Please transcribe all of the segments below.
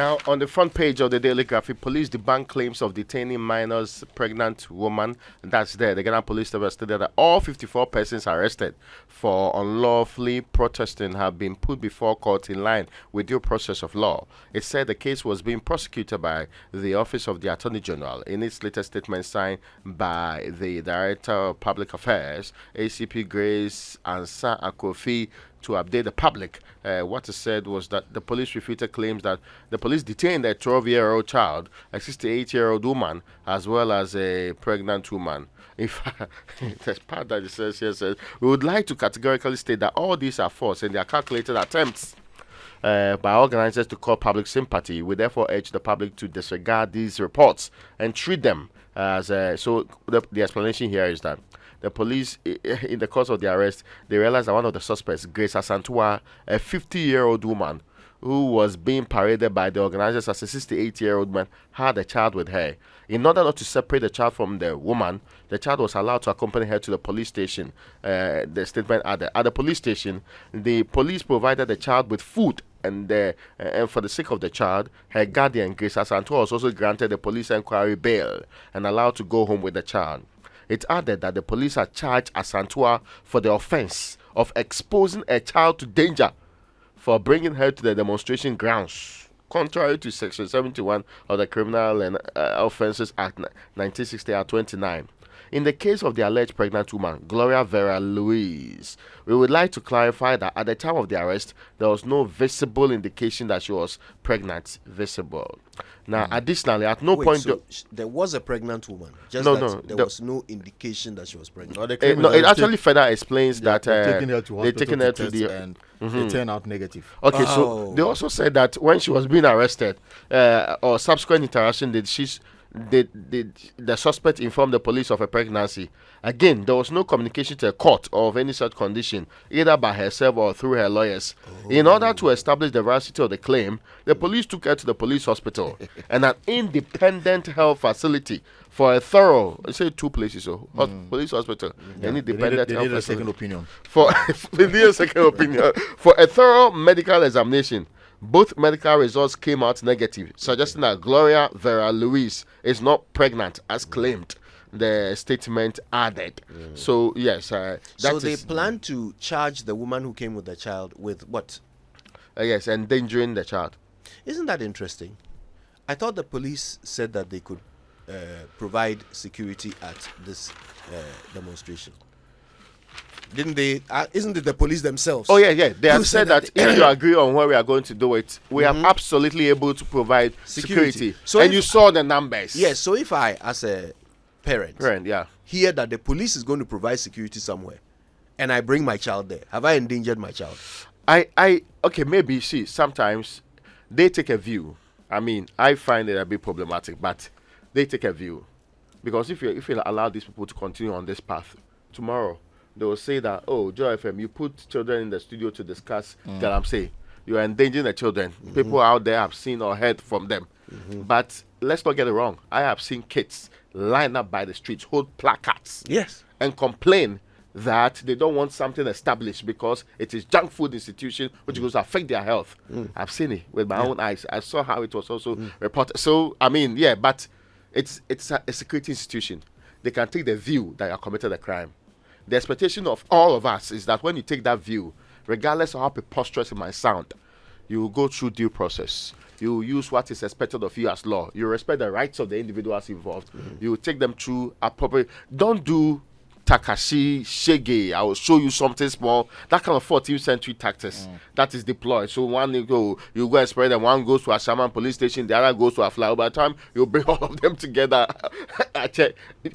Now, on the front page of the Daily Graphic, police debunk claims of detaining minors, pregnant woman. That's there. The Ghana police have stated that all 54 persons arrested for unlawfully protesting have been put before court in line with due process of law. It said the case was being prosecuted by the Office of the Attorney General. In its latest statement signed by the Director of Public Affairs, ACP Grace Ansa Akofi, to update the public, what is said was that the police refuted claims that the police detained a 12-year-old child, a 68-year-old woman, as well as a pregnant woman. In fact, there's part that it says here says, we would like to categorically state that all these are false and they are calculated attempts by organizers to call public sympathy. We therefore urge the public to disregard these reports and treat them as so the explanation here is that the police, in the course of the arrest, they realized that one of the suspects, Grace Asantua, a 50-year-old woman who was being paraded by the organizers as a 68-year-old man, had a child with her. In order not to separate the child from the woman, the child was allowed to accompany her to the police station. The statement added, at the police station, the police provided the child with food, and for the sake of the child, her guardian, Grace Asantua, was also granted a police inquiry bail and allowed to go home with the child. It added that the police had charged Asantua for the offense of exposing a child to danger for bringing her to the demonstration grounds, contrary to Section 71 of the Criminal and Offences Act 1960 at 29. In the case of the alleged pregnant woman, Gloria Vera Louise, we would like to clarify that at the time of the arrest, there was no visible indication that she was pregnant visible. Now, additionally, at no point... So there was a pregnant woman, just there was no indication that she was pregnant. No, it actually further explains that they've taken her to hospital and they turned out negative. Okay, so they also said that when she was being arrested, or subsequent interaction, the suspect informed the police of a pregnancy. Again, there was no communication to a court of any such condition, either by herself or through her lawyers. In order to establish the veracity of the claim, the police took her to the police hospital and an independent health facility for a thorough, I say two places, police hospital, an independent health facility. Second opinion. They need a second opinion. For a thorough medical examination. Both medical results came out negative, suggesting that Gloria Vera Louise is not pregnant as claimed, the statement added. So, yes. So they plan to charge the woman who came with the child with what? Yes, endangering the child. Isn't that interesting? I thought the police said that they could provide security at this demonstration. Didn't they? Isn't it the police themselves? Oh, yeah. They have said that if you agree on where we are going to do it, we are absolutely able to provide security. So and you saw the numbers. Yes, so if I, as a parent, hear that the police is going to provide security somewhere, and I bring my child there, have I endangered my child? Okay, maybe, see, sometimes they take a view. I mean, I find it a bit problematic, but they take a view. Because if you allow these people to continue on this path, tomorrow, they will say that, oh, Joy FM, you put children in the studio to discuss galamsey. You are endangering the children. People out there have seen or heard from them. But let's not get it wrong. I have seen kids line up by the streets, hold placards, and complain that they don't want something established because it is junk food institution which goes to affect their health. I've seen it with my own eyes. I saw how it was also reported. So, I mean, but it's a security institution. They can take the view that you have committed a crime. The expectation of all of us is that when you take that view, regardless of how preposterous it might sound, you will go through due process. You will use what is expected of you as law. You respect the rights of the individuals involved. You will take them through appropriate. Don't do Takashi Shege. I will show you something small. That kind of 14th century tactics that is deployed. So one you go and spread them. One goes to a shaman police station. The other goes to a flower. By the time you bring all of them together,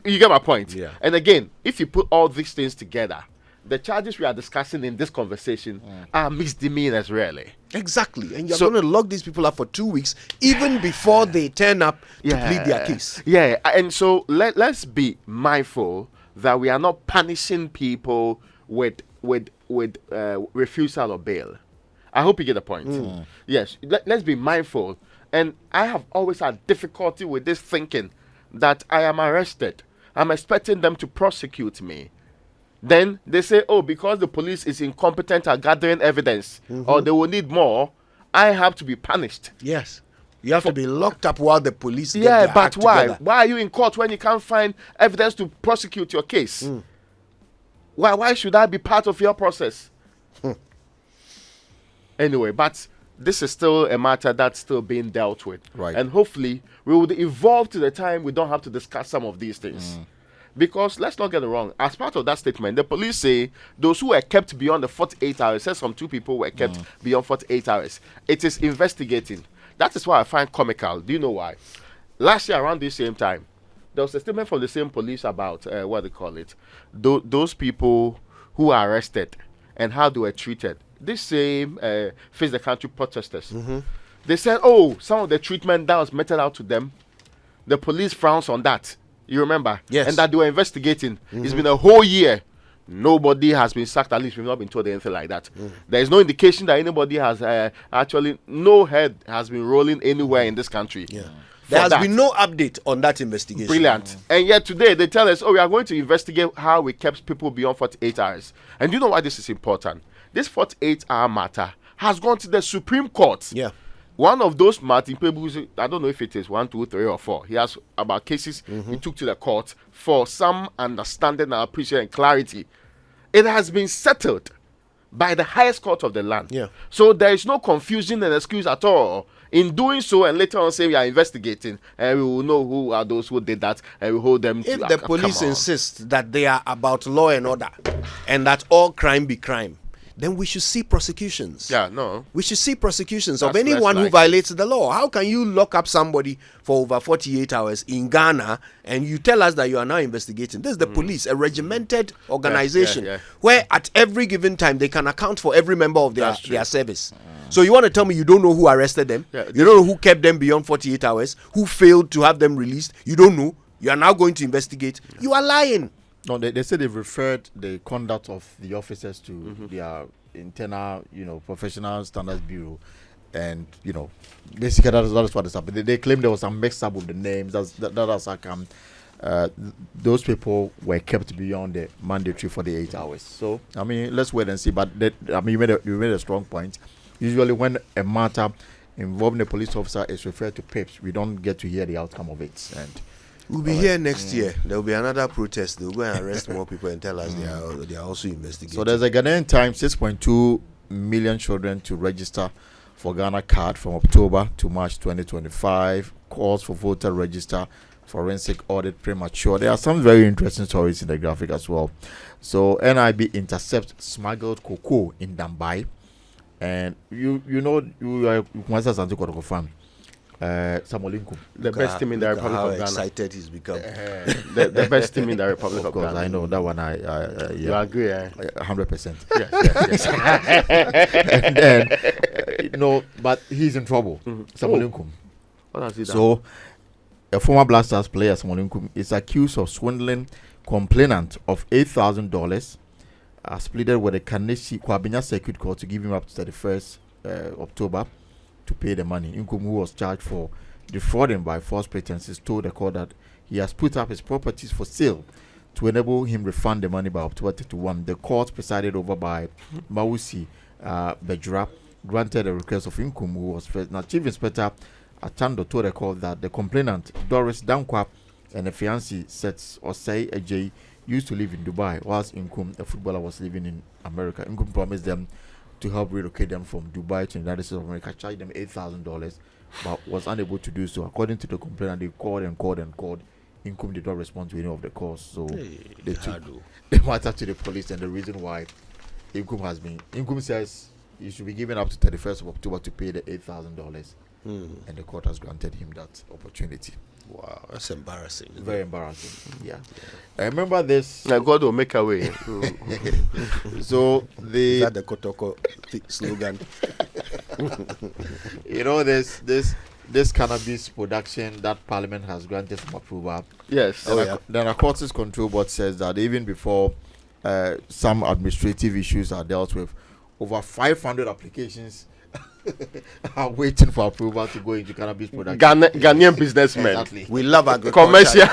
you get my point. Yeah. And again, if you put all these things together, the charges we are discussing in this conversation are misdemeanors, really. Exactly. And you're going to lock these people up for 2 weeks, even before they turn up to plead their case. Yeah. And so let's be mindful that we are not punishing people with refusal of bail. I hope you get the point. Yes, let's be mindful. And I have always had difficulty with this thinking that I am arrested. I'm expecting them to prosecute me. Then they say, oh, because the police is incompetent at gathering evidence or they will need more, I have to be punished. Yes. You have to be locked up while the police get Yeah, their but act why? together. Why are you in court when you can't find evidence to prosecute your case? Why should that be part of your process? Anyway, but this is still a matter that's still being dealt with. Right. And hopefully we would evolve to the time we don't have to discuss some of these things. Because let's not get it wrong, as part of that statement, the police say those who were kept beyond the 48 hours, says some 2 people were kept beyond 48 hours. It is investigating. That is why I find comical. Do you know why? Last year around this same time, there was a statement from the same police about what they call it, those people who are arrested and how they were treated. This same Face the Country protesters, they said, oh, some of the treatment that was meted out to them, the police frowns on that. You remember? Yes. And that they were investigating. It's been a whole year. Nobody has been sacked. At least we've not been told anything like that. There is no indication that anybody has actually, no head has been rolling anywhere in this country. Yeah. There has been no update on that investigation. Brilliant. And yet today they tell us, oh, we are going to investigate how we kept people beyond 48 hours. And you know why this is important? This 48-hour matter has gone to the Supreme Court. Yeah. One of those Martin Peebles, I don't know if it is 1, 2, 3, or 4. He has about cases he took to the court for some understanding and appreciation and clarity. It has been settled by the highest court of the land. Yeah. So there is no confusion and excuse at all in doing so, and later on say we are investigating and we will know who are those who did that and we hold them If to the police insist that they are about law and order and that all crime be crime, then we should see prosecutions. Yeah, no. We should see prosecutions of That's anyone who like- violates the law. How can you lock up somebody for over 48 hours in Ghana and you tell us that you are now investigating? This is the police, a regimented organization yeah. where at every given time they can account for every member of That's true. their service. So you want to tell me you don't know who arrested them? Yeah, You don't know who kept them beyond 48 hours? Who failed to have them released? You don't know? You are now going to investigate? You are lying. No, they said they've referred the conduct of the officers to their internal, professional standards bureau, and basically that is what is happening. They claim there was some mix up with the names. That has come. Those people were kept beyond the mandatory 48 hours. So I mean, let's wait and see. But you made a strong point. Usually, when a matter involving a police officer is referred to PIPs, we don't get to hear the outcome of it. And We'll be here next year. There will be another protest. They'll go and arrest more people and tell us they are also investigating. so there's a Ghanaian time 6.2 million children to register for Ghana card from October to March 2025. Calls for voter register, forensic audit premature. There are some very interesting stories in the graphic as well. So NIB intercept smuggled cocoa in Dambai, and you are Kwanzaa Santi Kotoko fan. Samolinkum. The best team in the Republic how of Ghana. excited he's become. The best team in the Republic Of of course, Ghana. I know that one. You Yeah, agree, eh? 100%. Yes. And then, but he's in trouble. Samolinkum. What has he done? So, a former Black Stars player, Samolinkum, is accused of swindling complainant of $8,000. Has pleaded with the Kwabinya Circuit Court to give him up to 31st October to pay the money. Nkum, who was charged for defrauding by false pretenses, told the court that he has put up his properties for sale to enable him refund the money by October 31. The court, presided over by Mawusi Bejra, granted a request of Nkum, who was first. Now, Chief Inspector Atando told the court that the complainant, Doris Dankwa, and the fiancé, Osei Ajay, used to live in Dubai, whilst Nkum, a footballer, was living in America. Nkum promised them to help relocate them from Dubai to the United States of America, charged them $8,000, but was unable to do so. According to the complainant, they called. Nkum did not respond to any of the calls, so they took the matter to the police. And the reason why Nkum says he should be given up to 31st of October to pay the $8,000, and the court has granted him that opportunity. Wow, that's embarrassing. Very embarrassing. Yeah. I remember this. Now God will make a way. So Is that the Kotoko slogan? this cannabis production that Parliament has granted some approval. Yes. The Narcotics Control Board says that even before some administrative issues are dealt with, over 500 applications are waiting for approval to go into cannabis production. Ghanaian businessmen. Exactly. We love agriculture. Commercial.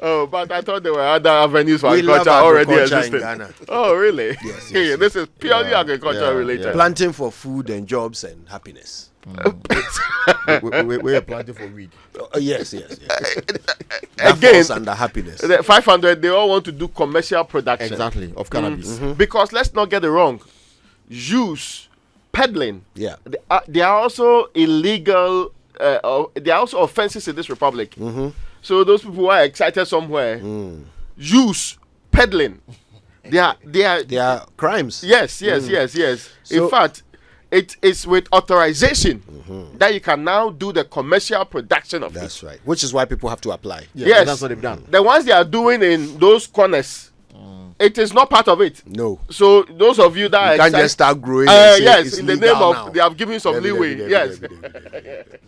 Oh, but I thought there were other avenues for We love agriculture already agriculture in existing. Ghana. Oh, really? Yes. This is purely Yeah, agriculture yeah, related. yeah. Planting for food and jobs and happiness. We are planting for weed. Yes. That Again, falls under happiness. The 500, they all want to do commercial production. Exactly, of cannabis. Because let's not get it wrong. Use, peddling, Yeah. they are also illegal. They are also offenses in this republic. So those people who are excited somewhere, use, peddling, they are crimes. Yes. In So- fact, it is with authorization that you can now do the commercial production of That's it. right. Which is why people have to apply. Yeah, Yes. that's what they've done. The ones they are doing in those corners, it is not part of it. No. So those of you that You are can't excited, just start growing. And say yes, it's in the legal name of now. they have given some leeway. Yes. Evidently.